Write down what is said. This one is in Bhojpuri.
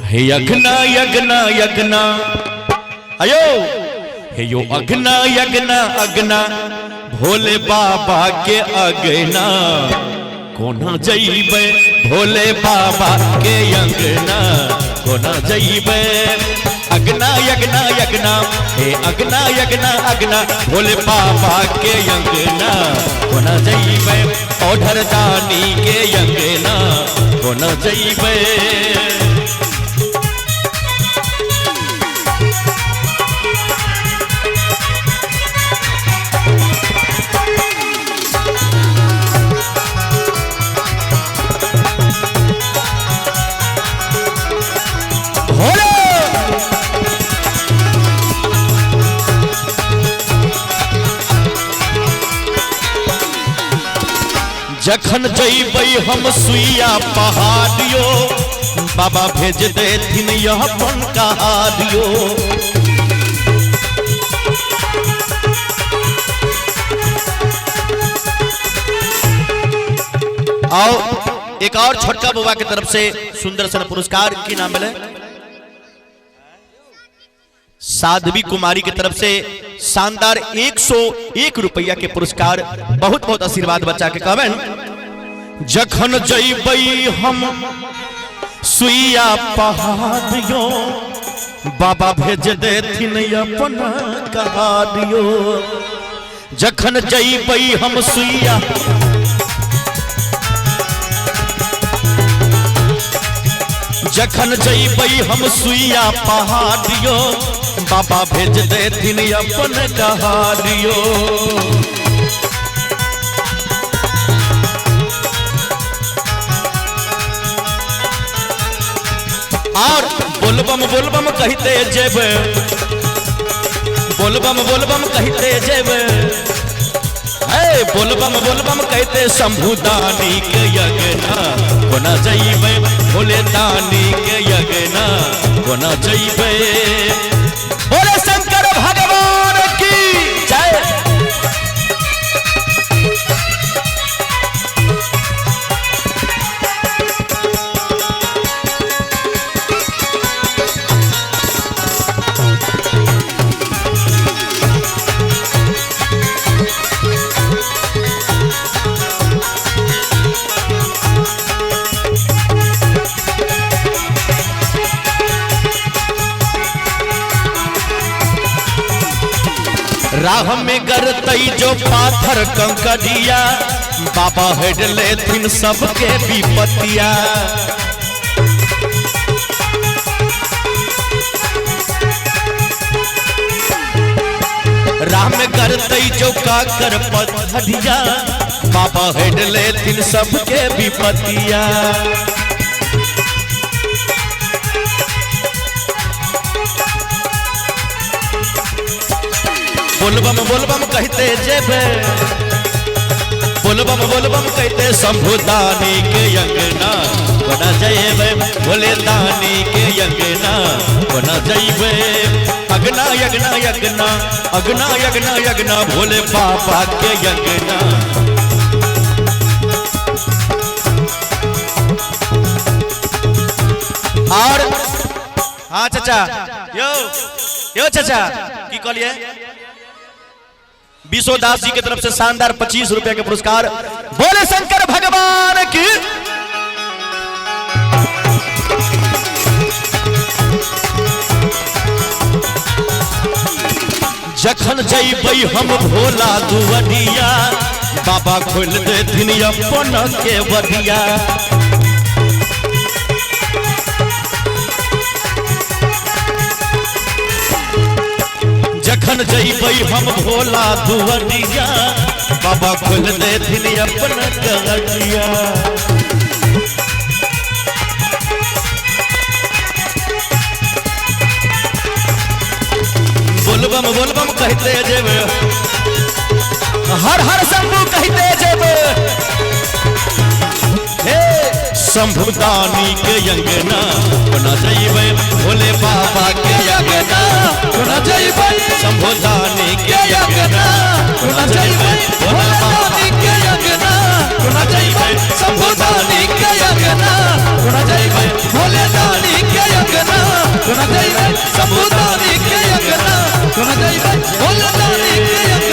हे अग्ना यज्ञना यज्ञना अयो हे यो अग्ना यज्ञना अग्ना भोले बाबा के अग्ना कोना जइबे भोले बाबा के अंगना कोना जइबे अग्ना यज्ञना यज्ञना हे अग्ना यज्ञना अग्ना भोले बाबा के अंगना कोना जइबे ओढ़र दानी के अंगना कोना जइबे। जखन जइबै हम सुइया पहाड़ियो बाबा भेज देथिन यह अपन कहाड़ियो। आओ एक और छोटका बाबा की तरफ से सुंदर सन पुरस्कार की नाम मिले साध्वी कुमारी की तरफ से शानदार 101 रुपया के पुरस्कार। बहुत बहुत आशीर्वाद बच्चा के कहबन। जखन जइबै हम सुइया पहाड़ियो बाबा भेज देथिन अपन कहाड़ियो। जखन जइबै हम सुइया जखन जइबै हम सुइया पहाड़ियो बाबा भेज देथिन अपन कहाड़ियो। और बोलबम कहते जेबे बोलबम कहते जेबे हे बोलबम कहते शंभु दानी के यज्ञना कोना जइबे भोले दानी के यज्ञना कोना जइबे। बोले शंकर भगवान की जय। राह में गरतई जो पाथर कंकरिया बाबा हेड लेथिन सबके विपतिया। राह में गरतई जो काकर पथरिया बाबा हेड लेथिन सबके विपतिया। बोलबम कहते जेबे बोलबम कहते शंभु दानी के अंगना कोना जइबे भोले दानी के अंगना कोना जइबे। अग्ना यज्ञना यज्ञना अग्ना यज्ञना यज्ञना भोले बाबा के अंगना। और हाँ चाचा यो चाचा की कहलिए विश्वदास जी की तरफ से शानदार 25 रुपए के पुरस्कार। बोले शंकर भगवान की। जखन जइबै हम भोला दुवरिया बाबा खोल देथिन अपन के बदिया। जखन जइबै हम भोला दुवरिया बाबा खोल देथिन अपन कहाड़िया। बोलबम कहते जेबे हर हर शंभु कहते जेबे हे शंभु दानी के अंगना कोना जइबे भोले बाबा के अंगना कोना जइबे शंभु दानी के अंगना कोना जइबे भोले बाबा के अंगना कोना जइबे शंभु दानी के अंगना कोना जइबे भोले दानी के अंगना। भोले दानी के